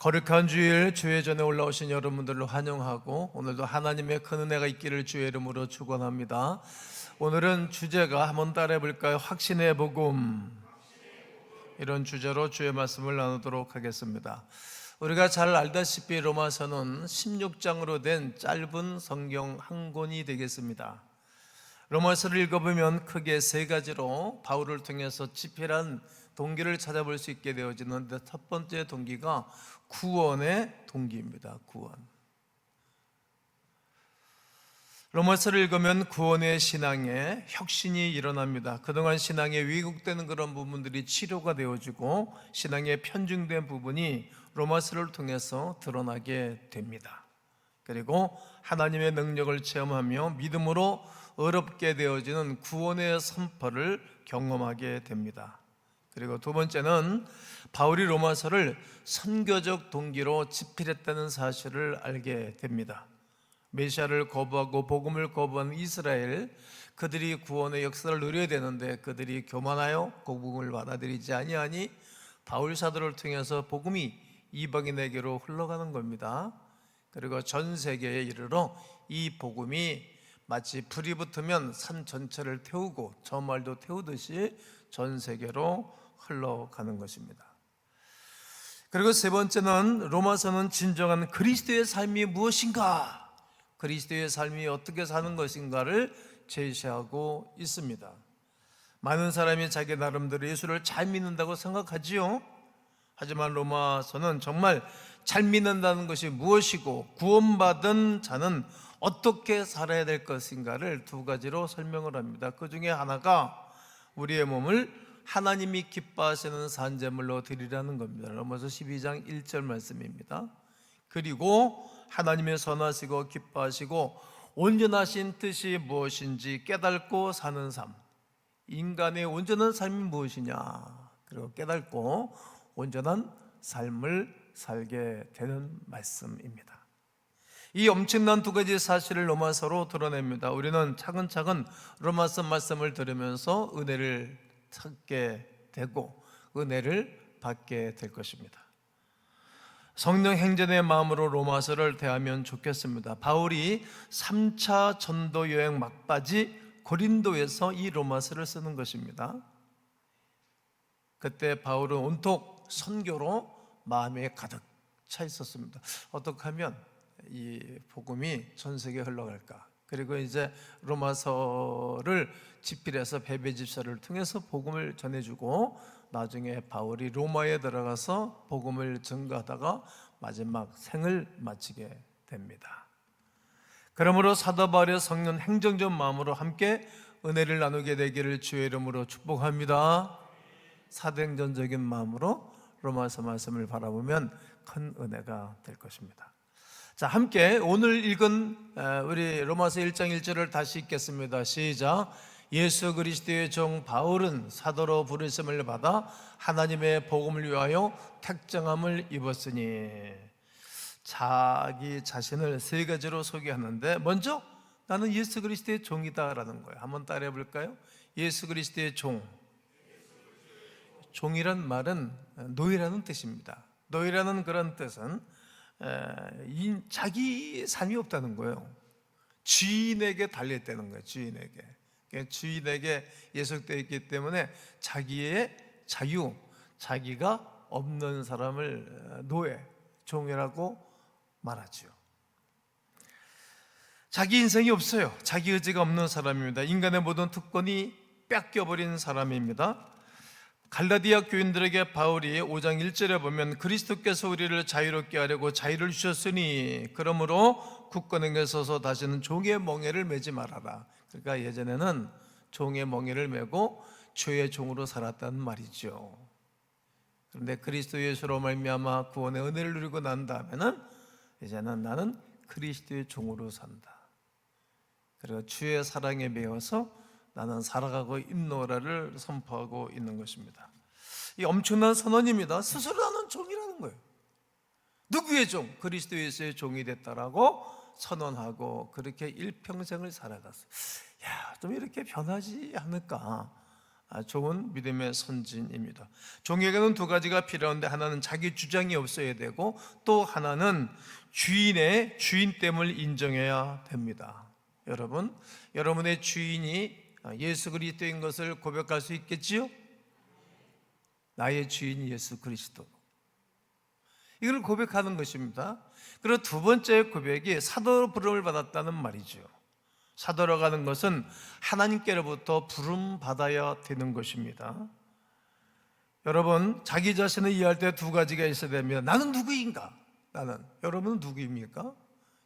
거룩한 주일 주의 전에 올라오신 여러분들을 환영하고 오늘도 하나님의 큰 은혜가 있기를 주의 이름으로 축원합니다. 오늘은 주제가 한번 따라해 볼까요? 확신의 복음. 이런 주제로 주의 말씀을 나누도록 하겠습니다. 우리가 잘 알다시피 로마서는 16장으로 된 짧은 성경 한 권이 되겠습니다. 로마서를 읽어보면 크게 세 가지로 바울을 통해서 집필한 동기를 찾아볼 수 있게 되어지는데, 첫 번째 동기가 구원의 동기입니다. 구원. 로마서를 읽으면 구원의 신앙에 혁신이 일어납니다. 그동안 신앙에 왜곡되는 그런 부분들이 치료가 되어지고 신앙에 편중된 부분이 로마서를 통해서 드러나게 됩니다. 그리고 하나님의 능력을 체험하며 믿음으로 어렵게 되어지는 구원의 선포를 경험하게 됩니다. 그리고 두 번째는 바울이 로마서를 선교적 동기로 집필했다는 사실을 알게 됩니다. 메시아를 거부하고 복음을 거부한 이스라엘, 그들이 구원의 역사를 누려야 되는데 그들이 교만하여 복음을 받아들이지 아니하니 바울 사도를 통해서 복음이 이방인에게로 흘러가는 겁니다. 그리고 전 세계에 이르러 이 복음이 마치 불이 붙으면 산 전체를 태우고 저 말도 태우듯이 전 세계로 흘러가는 것입니다. 그리고 세 번째는 로마서는 진정한 그리스도의 삶이 무엇인가, 그리스도의 삶이 어떻게 사는 것인가를 제시하고 있습니다. 많은 사람이 자기 나름대로 예수를 잘 믿는다고 생각하지요. 하지만 로마서는 정말 잘 믿는다는 것이 무엇이고 구원받은 자는 어떻게 살아야 될 것인가를 두 가지로 설명을 합니다. 그 중에 하나가 우리의 몸을 하나님이 기뻐하시는 산제물로 드리라는 겁니다. 로마서 12장 1절 말씀입니다. 그리고 하나님의 선하시고 기뻐하시고 온전하신 뜻이 무엇인지 깨닫고 사는 삶. 인간의 온전한 삶이 무엇이냐, 그리고 깨닫고 온전한 삶을 살게 되는 말씀입니다. 이 엄청난 두 가지 사실을 로마서로 드러냅니다. 우리는 차근차근 로마서 말씀을 들으면서 은혜를 찾게 되고 은혜를 받게 될 것입니다. 성령 행전의 마음으로 로마서를 대하면 좋겠습니다. 바울이 3차 전도 여행 막바지 고린도에서 이 로마서를 쓰는 것입니다. 그때 바울은 온통 선교로 마음에 가득 차 있었습니다. 어떻게 하면 이 복음이 전 세계에 흘러갈까? 그리고 이제 로마서를 집필해서 베베 집사를 통해서 복음을 전해주고 나중에 바울이 로마에 들어가서 복음을 증거하다가 마지막 생을 마치게 됩니다. 그러므로 사도 바울의 성령 행정적 마음으로 함께 은혜를 나누게 되기를 주의 이름으로 축복합니다. 사도행전적인 마음으로 로마서 말씀을 바라보면 큰 은혜가 될 것입니다. 자, 함께 오늘 읽은 우리 로마서 1장 1절을 다시 읽겠습니다. 시작. 예수 그리스도의 종 바울은 사도로 부르심을 받아 하나님의 복음을 위하여 택정함을 입었으니. 자기 자신을 세 가지로 소개하는데, 먼저 나는 예수 그리스도의 종이다라는 거예요. 한번 따라해 볼까요? 예수 그리스도의 종. 종이란 말은 노예라는 뜻입니다. 노예라는 그런 뜻은 자기 삶이 없다는 거예요. 주인에게 달려있다는 거예요. 주인에게 예속되어 있기 때문에 자기의 자유, 자기가 없는 사람을 노예, 종이라고 말하죠. 자기 인생이 없어요. 자기 의지가 없는 사람입니다. 인간의 모든 특권이 뺏겨버린 사람입니다. 갈라디아 교인들에게 바울이 5장 1절에 보면 그리스도께서 우리를 자유롭게 하려고 자유를 주셨으니 그러므로 굳건하게 서서 다시는 종의 멍에를 매지 말아라. 그러니까 예전에는 종의 멍에를 메고 죄의 종으로 살았다는 말이죠. 그런데 그리스도 예수로 말미암아 구원의 은혜를 누리고 난 다음에는 이제는 나는 그리스도의 종으로 산다. 그리고 주의 사랑에 매여서 나는 살아가고 있노라를 선포하고 있는 것입니다. 이 엄청난 선언입니다. 스스로 나는 종이라는 거예요. 누구의 종? 그리스도 예수의 종이 됐다라고 선언하고 그렇게 일평생을 살아갔어요. 야, 좀 이렇게 변하지 않을까 좋은 믿음의 선진입니다. 종에게는 두 가지가 필요한데, 하나는 자기 주장이 없어야 되고, 또 하나는 주인의 주인됨을 인정해야 됩니다. 여러분, 여러분의 주인이 예수 그리스도인 것을 고백할 수 있겠지요? 나의 주인 예수 그리스도, 이걸 고백하는 것입니다. 그리고 두 번째 고백이 사도로 부름을 받았다는 말이죠. 사도라고 하는 것은 하나님께로부터 부름받아야 되는 것입니다. 여러분, 자기 자신을 이해할 때 두 가지가 있어야 됩니다. 나는 누구인가? 여러분은 누구입니까?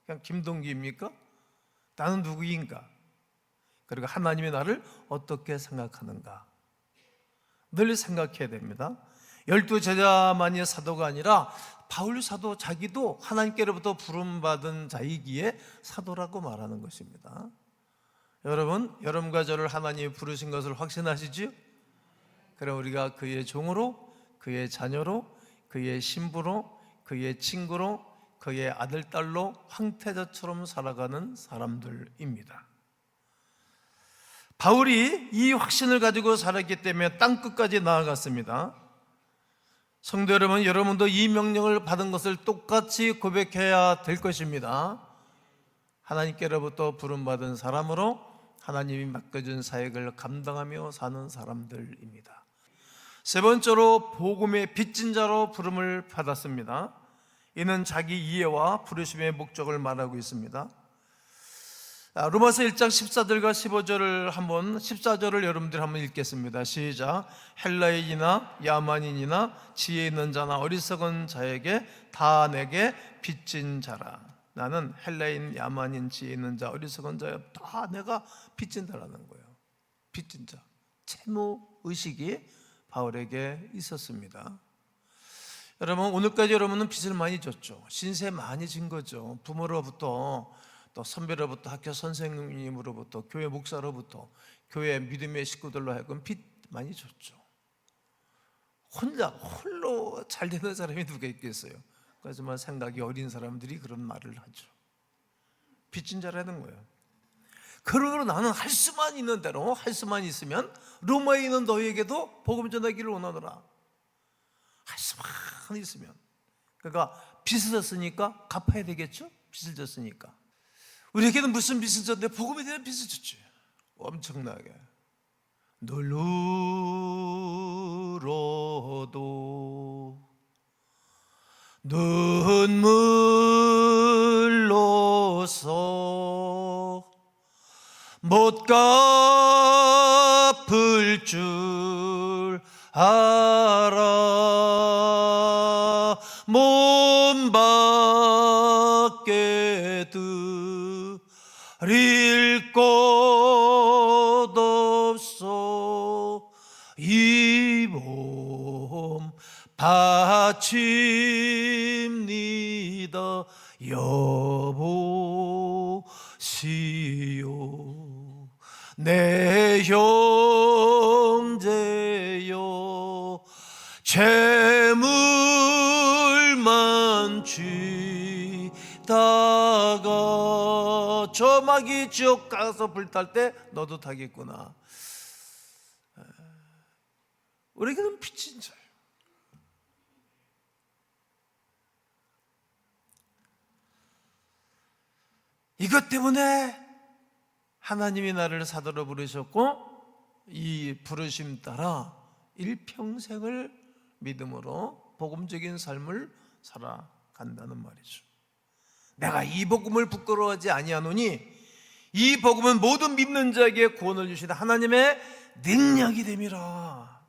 그냥 김동기입니까? 나는 누구인가? 그리고 하나님이 나를 어떻게 생각하는가? 늘 생각해야 됩니다. 12제자만이 사도가 아니라 바울 사도 자기도 하나님께로부터 부름받은 자이기에 사도라고 말하는 것입니다. 여러분, 여러분과 저를 하나님이 부르신 것을 확신하시지요? 그럼 우리가 그의 종으로, 그의 자녀로, 그의 신부로, 그의 친구로, 그의 아들, 딸로 황태자처럼 살아가는 사람들입니다. 바울이 이 확신을 가지고 살았기 때문에 땅끝까지 나아갔습니다. 성도 여러분, 여러분도 이 명령을 받은 것을 똑같이 고백해야 될 것입니다. 하나님께로부터 부름받은 사람으로 하나님이 맡겨준 사역을 감당하며 사는 사람들입니다. 세 번째로 복음의 빚진 자로 부름을 받았습니다. 이는 자기 이해와 부르심의 목적을 말하고 있습니다. 로마서 1장 14절과 15절을 14절을 여러분들이 한번 읽겠습니다. 시작. 헬라인이나 야만인이나 지혜 있는 자나 어리석은 자에게 다 내게 빚진 자라. 나는 헬라인, 야만인, 지혜 있는 자, 어리석은 자에 다 내가 빚진다라는 거예요. 빚진 자, 채무 의식이 바울에게 있었습니다. 여러분, 오늘까지 여러분은 빚을 많이 졌죠. 신세 많이 진 거죠. 부모로부터, 또 선배로부터, 학교 선생님으로부터, 교회 목사로부터, 교회 믿음의 식구들로 하여금 빚 많이 졌죠. 홀로 잘 되는 사람이 누가 있겠어요? 하지만 생각이 어린 사람들이 그런 말을 하죠. 빚진 자라는 거예요. 그러므로 나는 할 수만 있는 대로, 할 수만 있으면 로마에 있는 너희에게도 복음 전하기를 원하노라. 할 수만 있으면. 그러니까 빚을 졌으니까 갚아야 되겠죠? 빚을 졌으니까. 우리에게는 무슨 빚을 졌는데 복음에 대한 빚을 졌지. 엄청나게. 널 울어도 눈물로서 못 갚을 줄 알아. 몸 밖에 드릴 것 없어 이 몸 바칩니다. 여보시오 내 형제여, 재물만 쥐다가 저 마귀 지옥 가서 불탈 때 너도 타겠구나. 우리에게는 빚진 자예요. 이것 때문에 하나님이 나를 사도로 부르셨고, 이 부르심 따라 일평생을 믿음으로 복음적인 삶을 살아간다는 말이죠. 내가 이 복음을 부끄러워하지 아니하노니 이 복음은 모든 믿는 자에게 구원을 주시는 하나님의 능력이 됨이라.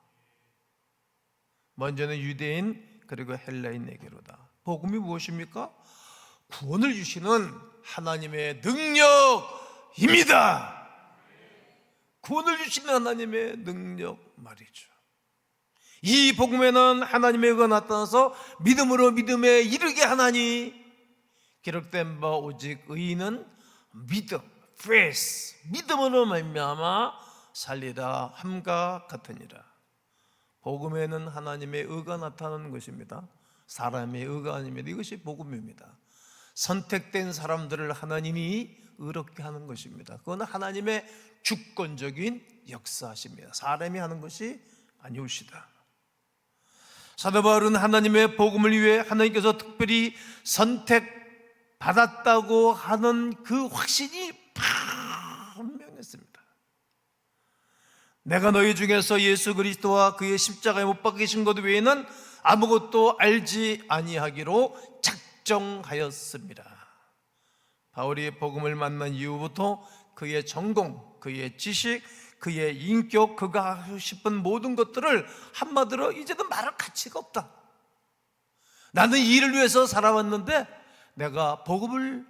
먼저는 유대인 그리고 헬라인에게로다. 복음이 무엇입니까? 구원을 주시는 하나님의 능력입니다. 구원을 주시는 하나님의 능력 말이죠. 이 복음에는 하나님의 의가 나타나서 믿음으로 믿음에 이르게 하나니, 기록된 바 오직 의인은 믿음, faith, 믿음으로 말미암아 살리라 함과 같으니라. 복음에는 하나님의 의가 나타나는 것입니다. 사람의 의가 아닙니다. 이것이 복음입니다. 선택된 사람들을 하나님이 의롭게 하는 것입니다. 그건 하나님의 주권적인 역사십니다. 사람이 하는 것이 아니오시다. 사도 바울은 하나님의 복음을 위해 하나님께서 특별히 선택받았다고 하는 그 확신이 분명했습니다. 내가 너희 중에서 예수 그리스도와 그의 십자가에 못 박히신 것 외에는 아무것도 알지 아니하기로 작정하였습니다. 바울이 복음을 만난 이후부터 그의 전공, 그의 지식, 그의 인격, 그가 하고 싶은 모든 것들을 한마디로 이제는 말할 가치가 없다. 나는 이 일을 위해서 살아왔는데 내가 복음을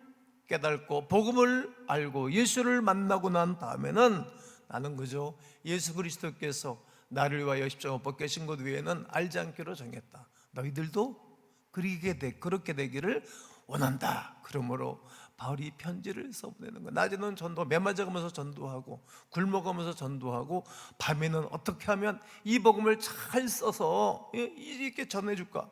깨닫고 복음을 알고 예수를 만나고 난 다음에는 나는 그저 예수 그리스도께서 나를 위하여 십자가 못 박히신 것 외에는 알지 않기로 정했다. 너희들도 그렇게 되기를 원한다. 그러므로 바울이 편지를 써보내는 거야. 낮에는 전도, 매 맞아가면서 전도하고 굶어가면서 전도하고 밤에는 어떻게 하면 이 복음을 잘 써서 이렇게 전해줄까?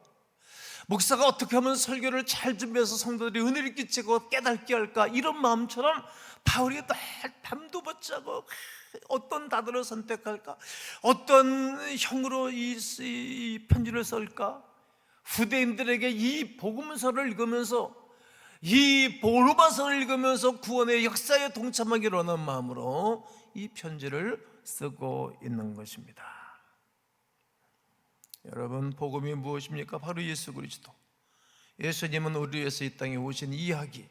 목사가 어떻게 하면 설교를 잘 준비해서 성도들이 은혜를 끼치고 깨닫게 할까? 이런 마음처럼 바울이 늘 밤도 못 자고 어떤 단어를 선택할까? 어떤 형으로 이 편지를 쓸까? 후대인들에게 이 복음서를 읽으면서 이 로마서를 읽으면서 구원의 역사에 동참하기로 하는 마음으로 이 편지를 쓰고 있는 것입니다. 여러분, 복음이 무엇입니까? 바로 예수 그리스도. 예수님은 우리 위해서 이 땅에 오신 이야기,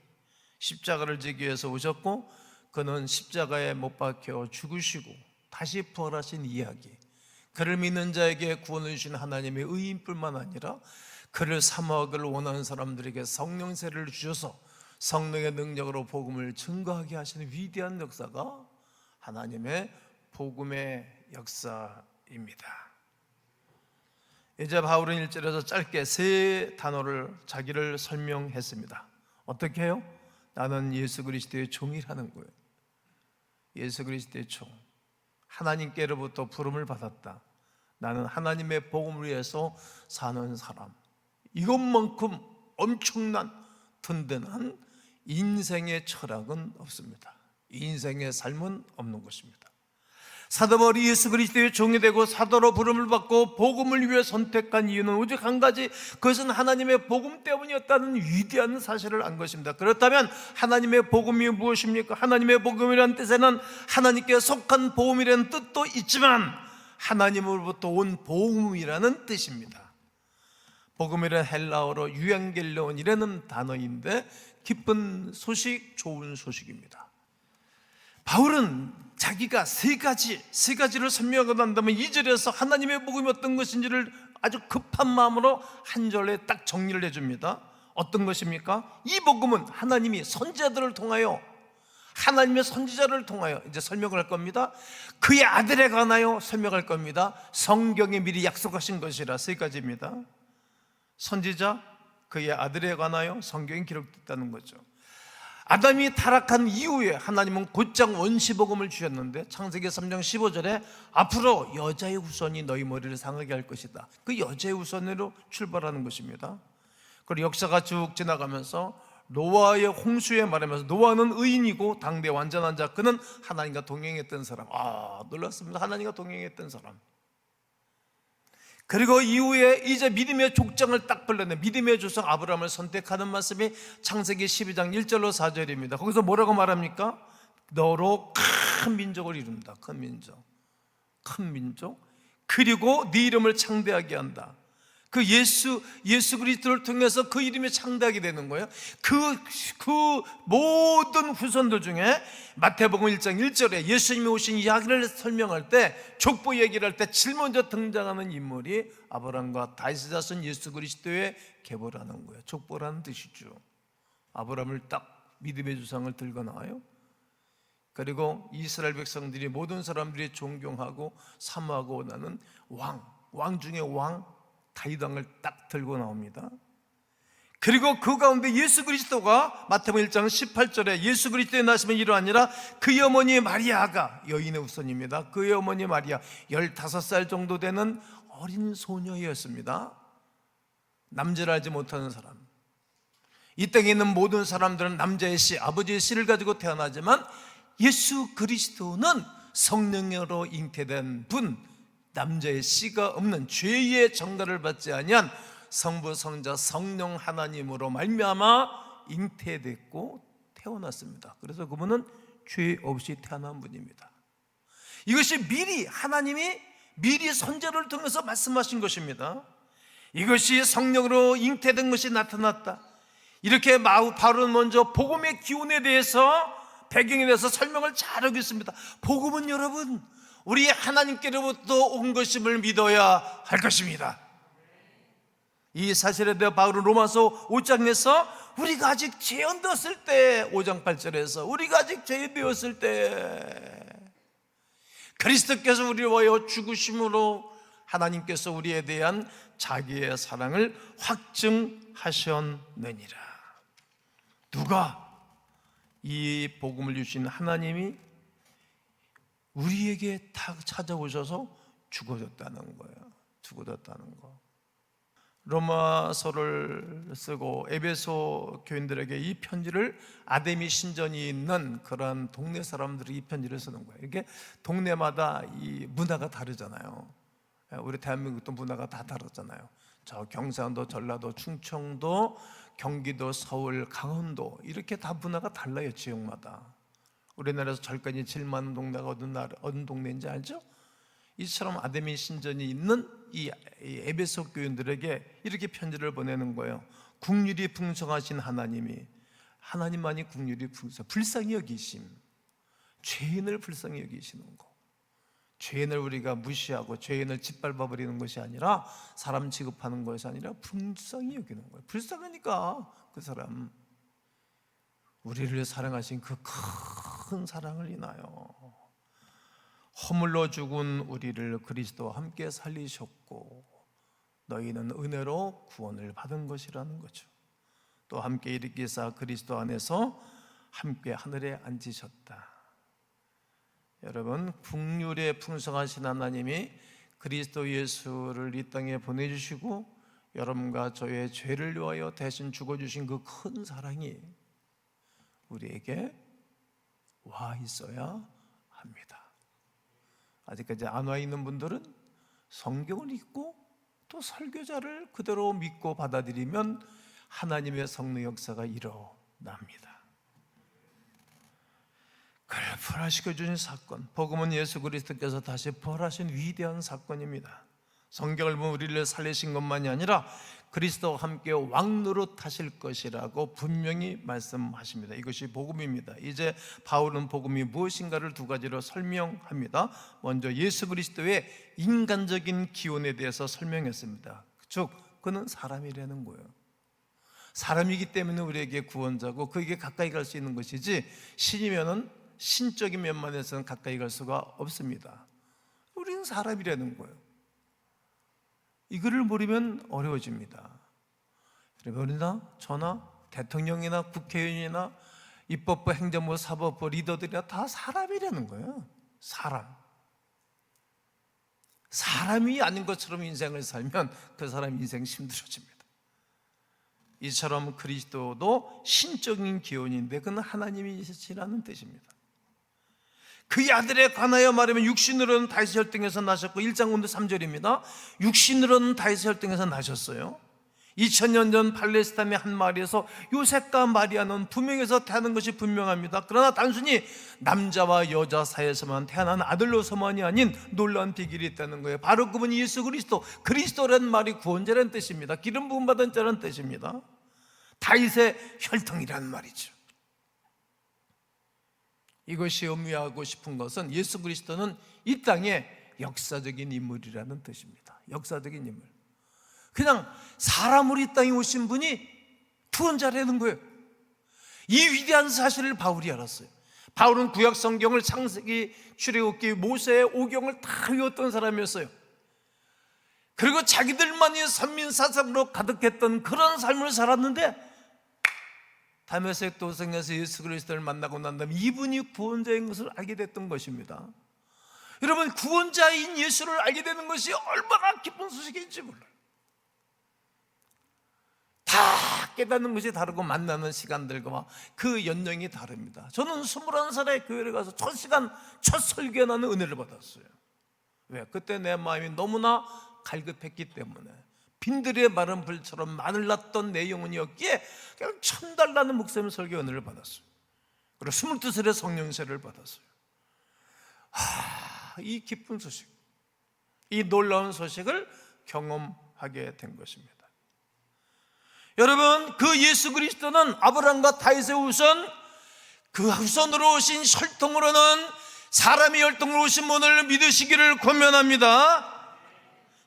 십자가를 지기 위해서 오셨고 그는 십자가에 못 박혀 죽으시고 다시 부활하신 이야기, 그를 믿는 자에게 구원을 주신 하나님의 의인뿐만 아니라 그를 사모하기를 원하는 사람들에게 성령세를 주셔서 성령의 능력으로 복음을 증거하게 하시는 위대한 역사가 하나님의 복음의 역사입니다. 이제 바울은 1절에서 짧게 세 단어를 자기를 설명했습니다. 어떻게 해요? 나는 예수 그리스도의 종이라는 거예요. 예수 그리스도의 종, 하나님께로부터 부름을 받았다. 나는 하나님의 복음을 위해서 사는 사람. 이것만큼 엄청난 든든한 인생의 철학은 없습니다. 인생의 삶은 없는 것입니다. 사도 바울이 예수 그리스도의 종이 되고 사도로 부름을 받고 복음을 위해 선택한 이유는 오직 한 가지, 그것은 하나님의 복음 때문이었다는 위대한 사실을 안 것입니다. 그렇다면 하나님의 복음이 무엇입니까? 하나님의 복음이라는 뜻에는 하나님께 속한 복음이라는 뜻도 있지만 하나님으로부터 온 복음이라는 뜻입니다. 복음이란 헬라어로 유앙겔리온이라는 단어인데 기쁜 소식, 좋은 소식입니다. 바울은 자기가 세 가지를 설명하고 난 다음에 2절에서 하나님의 복음이 어떤 것인지를 아주 급한 마음으로 한 절에 딱 정리를 해줍니다. 어떤 것입니까? 이 복음은 하나님이 선지자들을 통하여, 하나님의 선지자를 통하여 이제 설명을 할 겁니다. 그의 아들에 관하여 설명할 겁니다. 성경에 미리 약속하신 것이라 세 가지입니다. 선지자, 그의 아들에 관하여 성경에 기록됐다는 거죠. 아담이 타락한 이후에 하나님은 곧장 원시복음을 주셨는데 창세기 3장 15절에 앞으로 여자의 후손이 너희 머리를 상하게 할 것이다. 그 여자의 후손으로 출발하는 것입니다. 그리고 역사가 쭉 지나가면서 노아의 홍수에 말하면서 노아는 의인이고 당대 완전한 자, 그는 하나님과 동행했던 사람. 놀랐습니다. 하나님과 동행했던 사람. 그리고 이후에 이제 믿음의 족장을 딱 불렀네. 믿음의 조상 아브라함을 선택하는 말씀이 창세기 12장 1절로 4절입니다. 거기서 뭐라고 말합니까? 너로 큰 민족을 이룬다. 큰 민족. 그리고 네 이름을 창대하게 한다. 그 예수 그리스도를 통해서 그 이름이 창대하게 되는 거예요. 그 모든 후손들 중에 마태복음 1장 1절에 예수님이 오신 이야기를 설명할 때, 족보 얘기를 할 때 제일 먼저 등장하는 인물이 아브라함과 다윗의 자손 예수 그리스도의 계보라는 거예요. 족보라는 뜻이죠. 아브라함을 딱 믿음의 조상을 들고 나와요. 그리고 이스라엘 백성들이, 모든 사람들이 존경하고 사모하고 원하는 왕 중에 왕 다윗 왕을 딱 들고 나옵니다. 그리고 그 가운데 예수 그리스도가 마태복음 1장 18절에 예수 그리스도의 나심은 이러하니라 그의 어머니 마리아가 여인의 후손입니다. 그의 어머니 마리아 15살 정도 되는 어린 소녀였습니다. 남자를 알지 못하는 사람. 이 땅에 있는 모든 사람들은 남자의 씨, 아버지의 씨를 가지고 태어나지만 예수 그리스도는 성령으로 잉태된 분, 남자의 씨가 없는 죄의 정가를 받지 아니한 성부, 성자, 성령 하나님으로 말미암아 잉태됐고 태어났습니다. 그래서 그분은 죄 없이 태어난 분입니다. 이것이 하나님이 미리 선지자를 통해서 말씀하신 것입니다. 이것이 성령으로 잉태된 것이 나타났다. 이렇게 바울은 먼저 복음의 기원에 대해서, 배경에 대해서 설명을 잘하고 있습니다. 복음은 여러분, 우리 하나님께로부터 온 것임을 믿어야 할 것입니다. 이 사실에 대해 바울은 로마서 5장에서 우리가 아직 죄인되었을 때, 5장 8절에서 우리가 아직 죄인되었을 때 그리스도께서 우리를 위하여 죽으심으로 하나님께서 우리에 대한 자기의 사랑을 확증하셨느니라. 누가? 이 복음을 주신 하나님이 우리에게 다 찾아오셔서 죽어졌다는 거예요. 죽어졌다는 거. 로마서를 쓰고 에베소 교인들에게 이 편지를, 아데미 신전이 있는 그런 동네 사람들이 이 편지를 쓰는 거예요. 이게 동네마다 이 문화가 다르잖아요. 우리 대한민국도 문화가 다 다르잖아요. 저 경상도, 전라도, 충청도, 경기도, 서울, 강원도 이렇게 다 문화가 달라요. 지역마다. 우리나라에서 절간이 제일 많은 동네가 어느 동네인지 알죠? 이처럼 아데미 신전이 있는 이 에베소 교인들에게 이렇게 편지를 보내는 거예요. 국률이 풍성하신 하나님만이 국률이 불쌍히 여기심, 죄인을 불쌍히 여기시는 거. 죄인을 우리가 무시하고 죄인을 짓밟아버리는 것이 아니라, 사람 취급하는 것이 아니라 불쌍히 여기는 거예요. 불쌍하니까 그 사람, 우리를 사랑하신 그 큰 사랑을 인하여 허물로 죽은 우리를 그리스도와 함께 살리셨고 너희는 은혜로 구원을 받은 것이라는 거죠. 또 함께 일으키사 그리스도 안에서 함께 하늘에 앉으셨다. 여러분, 긍휼에 풍성하신 하나님이 그리스도 예수를 이 땅에 보내주시고 여러분과 저의 죄를 위하여 대신 죽어주신 그 큰 사랑이 우리에게 와 있어야 합니다. 아직까지 안 와 있는 분들은 성경을 읽고 또 설교자를 그대로 믿고 받아들이면 하나님의 성령 역사가 일어납니다. 그를 부활시켜 주신 사건, 복음은 예수 그리스도께서 다시 부활하신 위대한 사건입니다. 성경을 보면 우리를 살리신 것만이 아니라 그리스도와 함께 왕노릇 하실 것이라고 분명히 말씀하십니다. 이것이 복음입니다. 이제 바울은 복음이 무엇인가를 두 가지로 설명합니다. 먼저 예수 그리스도의 인간적인 기원에 대해서 설명했습니다. 즉 그는 사람이라는 거예요. 사람이기 때문에 우리에게 구원자고 그에게 가까이 갈 수 있는 것이지, 신이면은 신적인 면만에서는 가까이 갈 수가 없습니다. 우리는 사람이라는 거예요. 이거를 모르면 어려워집니다. 우리나 저나 대통령이나 국회의원이나 입법부, 행정부, 사법부 리더들이나 다 사람이라는 거예요. 사람이 아닌 것처럼 인생을 살면 그 사람 인생 힘들어집니다. 이처럼 그리스도도 신적인 기원인데 그는 하나님이시라는 뜻입니다. 그의 아들에 관하여 말하면 육신으로는 다윗의 혈통에서 나셨고, 1장 5절 3절입니다. 육신으로는 다윗의 혈통에서 나셨어요. 2000년 전 팔레스타인의 한 마을에서 요셉과 마리아는 두 명에서 태어난 것이 분명합니다. 그러나 단순히 남자와 여자 사이에서만 태어난 아들로서만이 아닌 놀라운 비결이 있다는 거예요. 바로 그분이 예수 그리스도, 그리스도라는 말이 구원자라는 뜻입니다. 기름 부음 받은 자라는 뜻입니다. 다윗의 혈통이라는 말이죠. 이것이 의미하고 싶은 것은 예수 그리스도는 이 땅에 역사적인 인물이라는 뜻입니다. 역사적인 인물. 그냥 사람으로 이 땅에 오신 분이 구원자라는 거예요. 이 위대한 사실을 바울이 알았어요. 바울은 구약 성경을 창세기, 출애굽기, 모세의 오경을 다 외웠던 사람이었어요. 그리고 자기들만이 선민사상으로 가득했던 그런 삶을 살았는데, 다메섹 도성에서 예수 그리스도를 만나고 난 다음에 이분이 구원자인 것을 알게 됐던 것입니다. 여러분, 구원자인 예수를 알게 되는 것이 얼마나 기쁜 소식인지 몰라요. 다 깨닫는 것이 다르고 만나는 시간들과 그 연령이 다릅니다. 저는 21살에 교회를 가서 첫 시간 첫 설교에 나는 은혜를 받았어요. 왜? 그때 내 마음이 너무나 갈급했기 때문에 빈들의 마른 불처럼 마늘 났던 내 영혼이었기에 그냥 천달나는 목사님 설교 은혜를 받았어요. 그리고 22살에 성령세를 받았어요. 이 기쁜 소식, 이 놀라운 소식을 경험하게 된 것입니다. 여러분, 그 예수 그리스도는 아브라함과 다윗의 후손, 그 후손으로 오신 혈통으로는 사람이 혈통으로 오신 분을 믿으시기를 권면합니다.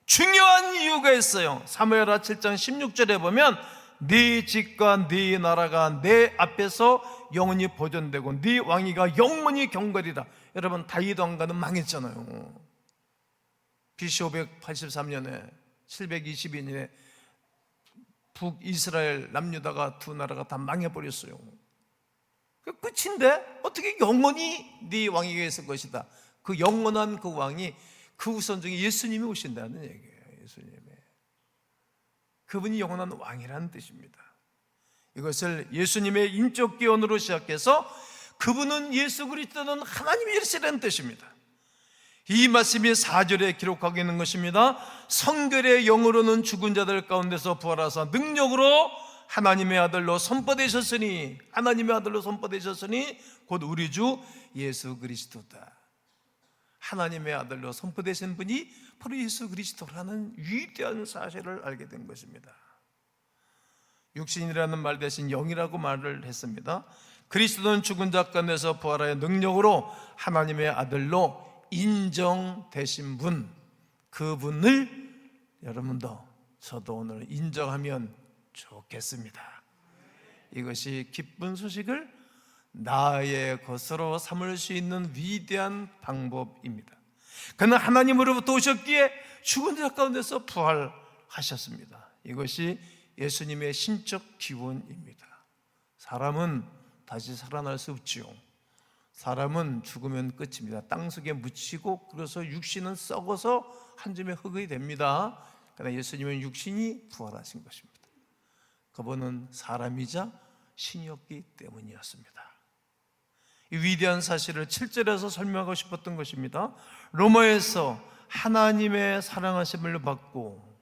중요한 이유가 있어요. 사무엘하 7장 16절에 보면 네 집과 네 나라가 내 앞에서 영원히 보존되고 네 왕위가 영원히 경건이다. 여러분, 다윗 왕가는 망했잖아요. BC 583년에 722년에 북이스라엘 남유다가 두 나라가 다 망해버렸어요. 그 끝인데 어떻게 영원히 네 왕위가 있을 것이다. 그 영원한 그 왕이 그 후손 중에 예수님이 오신다는 얘기예요. 예수님이, 그분이 영원한 왕이라는 뜻입니다. 이것을 예수님의 인적 기원으로 시작해서 그분은, 예수 그리스도는 하나님의 일시라는 뜻입니다. 이 말씀이 4절에 기록하고 있는 것입니다. 성결의 영으로는 죽은 자들 가운데서 부활하사 능력으로 하나님의 아들로 선포되셨으니, 하나님의 아들로 선포되셨으니 곧 우리 주 예수 그리스도다. 하나님의 아들로 선포되신 분이 바로 예수 그리스도라는 위대한 사실을 알게 된 것입니다. 육신이라는 말 대신 영이라고 말을 했습니다. 그리스도는 죽은 자 가운데서 부활하여 능력으로 하나님의 아들로 인정되신 분, 그분을 여러분도 저도 오늘 인정하면 좋겠습니다. 이것이 기쁜 소식을 나의 것으로 삼을 수 있는 위대한 방법입니다. 그는 하나님으로부터 오셨기에 죽은 자 가운데서 부활하셨습니다. 이것이 예수님의 신적 기원입니다. 사람은 다시 살아날 수 없지요. 사람은 죽으면 끝입니다. 땅속에 묻히고, 그래서 육신은 썩어서 한 줌의 흙이 됩니다. 그러나 예수님은 육신이 부활하신 것입니다. 그분은 사람이자 신이었기 때문이었습니다. 이 위대한 사실을 7절에서 설명하고 싶었던 것입니다. 로마에서 하나님의 사랑하심을 받고,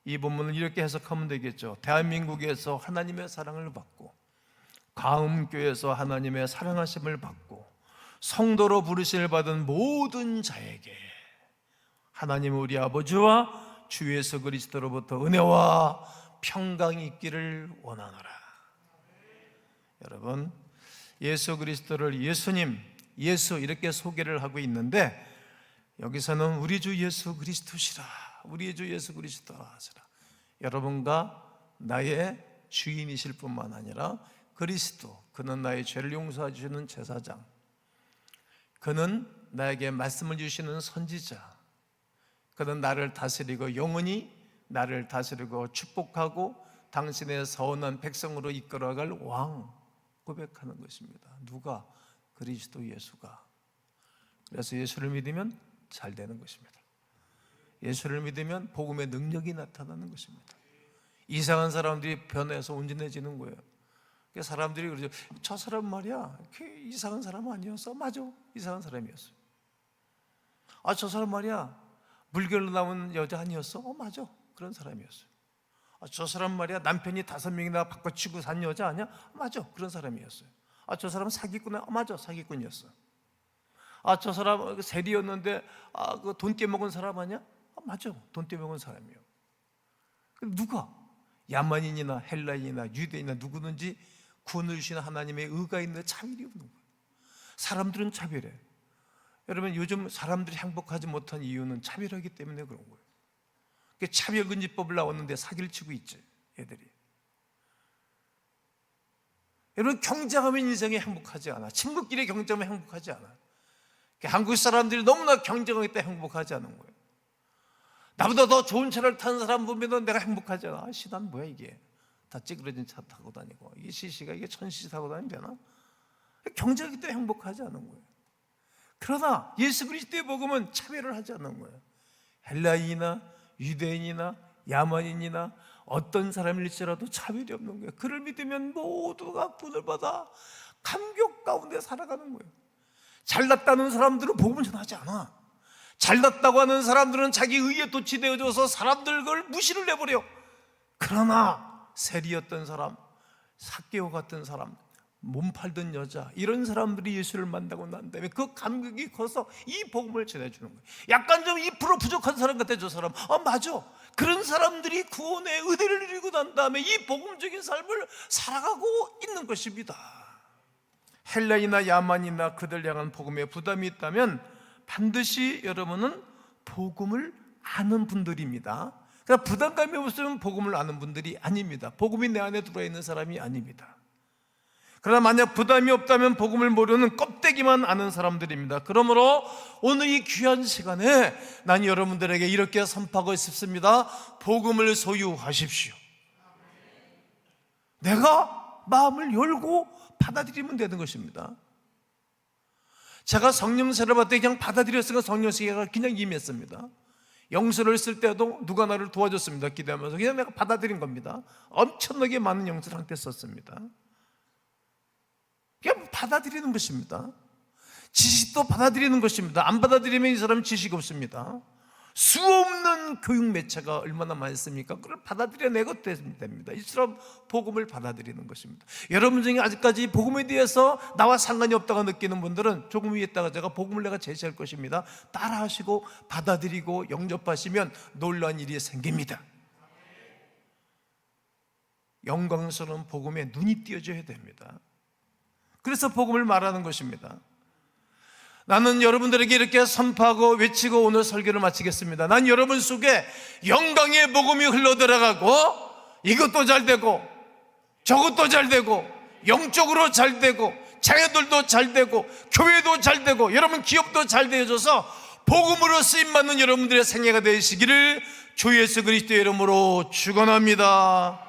이 본문을 이렇게 해석하면 되겠죠. 대한민국에서 하나님의 사랑을 받고, 가음교회에서 하나님의 사랑하심을 받고, 성도로 부르심을 받은 모든 자에게 하나님 우리 아버지와 주 예수 그리스도로부터 은혜와 평강이 있기를 원하노라. 여러분, 예수 그리스도를 예수님, 예수 이렇게 소개를 하고 있는데, 여기서는 우리 주 예수 그리스도시라, 우리 주 예수 그리스도라 하시라. 여러분과 나의 주인이실 뿐만 아니라 그리스도, 그는 나의 죄를 용서해 주시는 제사장, 그는 나에게 말씀을 주시는 선지자, 그는 나를 다스리고 영원히 나를 다스리고 축복하고 당신의 선한 백성으로 이끌어갈 왕, 고백하는 것입니다. 누가? 그리스도 예수가. 그래서 예수를 믿으면 잘 되는 것입니다. 예수를 믿으면 복음의 능력이 나타나는 것입니다. 이상한 사람들이 변해서 온전해지는 거예요. 사람들이 그러죠. 저 사람 말이야, 이상한 사람 아니었어? 맞아, 이상한 사람이었어. 저 사람 말이야, 물결로 나온 여자 아니었어? 맞아, 그런 사람이었어. 저 사람 말이야, 남편이 5명이나 바꿔치고 산 여자 아니야? 맞아, 그런 사람이었어요. 저 사람은 사기꾼이야? 맞아, 사기꾼이었어. 저 사람 세리였는데 그 돈 떼먹은 사람 아니야? 맞아, 돈 떼먹은 사람이요. 누가? 야만인이나 헬라인이나 유대인이나 누구든지 구원을 주시는 하나님의 의가 있는데 차별이 없는 거예요. 사람들은 차별해. 여러분, 요즘 사람들이 행복하지 못한 이유는 차별하기 때문에 그런 거예요. 차별금지법을 나왔는데 사기를 치고 있지, 애들이. 여러분, 경쟁하면 인생이 행복하지 않아. 친구끼리 경쟁하면 행복하지 않아. 한국 사람들이 너무나 경쟁하기 때문에 행복하지 않은 거예요. 나보다 더 좋은 차를 타는 사람 보면 내가 행복하지 않아. 난 뭐야 이게, 다 찌그러진 차 타고 다니고, 이게 CC가 이게 1000cc 타고 다니면 되나? 경쟁하기 때문에 행복하지 않은 거예요. 그러나 예수 그리스도의 복음은 차별을 하지 않는 거예요. 헬라인이나 유대인이나 야만인이나 어떤 사람일지라도 차별이 없는 거예요. 그를 믿으면 모두가 구원을 받아 감격 가운데 살아가는 거예요. 잘났다는 사람들은 복음을 전하지 않아. 잘났다고 하는 사람들은 자기 의에 도취되어져서 사람들 그걸 무시를 해버려. 그러나 세리였던 사람, 삭개오 같은 사람, 몸 팔던 여자, 이런 사람들이 예수를 만나고 난 다음에 그 감격이 커서 이 복음을 전해주는 거예요. 약간 좀 2% 부족한 사람 같아. 저 사람 맞아. 그런 사람들이 구원의 은혜를 누리고 난 다음에 이 복음적인 삶을 살아가고 있는 것입니다. 헬라이나 야만이나 그들 향한 복음에 부담이 있다면 반드시 여러분은 복음을 아는 분들입니다. 그러니까 부담감이 없으면 복음을 아는 분들이 아닙니다. 복음이 내 안에 들어와 있는 사람이 아닙니다. 그러나 만약 부담이 없다면 복음을 모르는 껍데기만 아는 사람들입니다. 그러므로 오늘 이 귀한 시간에 난 여러분들에게 이렇게 선포하고 싶습니다. 복음을 소유하십시오. 내가 마음을 열고 받아들이면 되는 것입니다. 제가 성령세를 받을 때 그냥 받아들였으니까 성령세가 그냥 임했습니다. 영수를 쓸 때도 누가 나를 도와줬습니다. 기도하면서 그냥 내가 받아들인 겁니다. 엄청나게 많은 영수를 한테 썼습니다. 그냥 받아들이는 것입니다. 지식도 받아들이는 것입니다. 안 받아들이면 이 사람은 지식이 없습니다. 수없는 교육 매체가 얼마나 많습니까? 그걸 받아들여내고 됩니다. 이처럼 복음을 받아들이는 것입니다. 여러분 중에 아직까지 복음에 대해서 나와 상관이 없다고 느끼는 분들은 조금 위에 있다가 제가 복음을 내가 제시할 것입니다. 따라하시고 받아들이고 영접하시면 놀라운 일이 생깁니다. 영광스러운 복음에 눈이 띄어져야 됩니다. 그래서 복음을 말하는 것입니다. 나는 여러분들에게 이렇게 선포하고 외치고 오늘 설교를 마치겠습니다. 난 여러분 속에 영광의 복음이 흘러들어가고 이것도 잘 되고 저것도 잘 되고 영적으로 잘 되고 자녀들도 잘 되고 교회도 잘 되고 여러분 기업도 잘 되어져서 복음으로 쓰임받는 여러분들의 생애가 되시기를 주 예수 그리스도의 이름으로 축원합니다.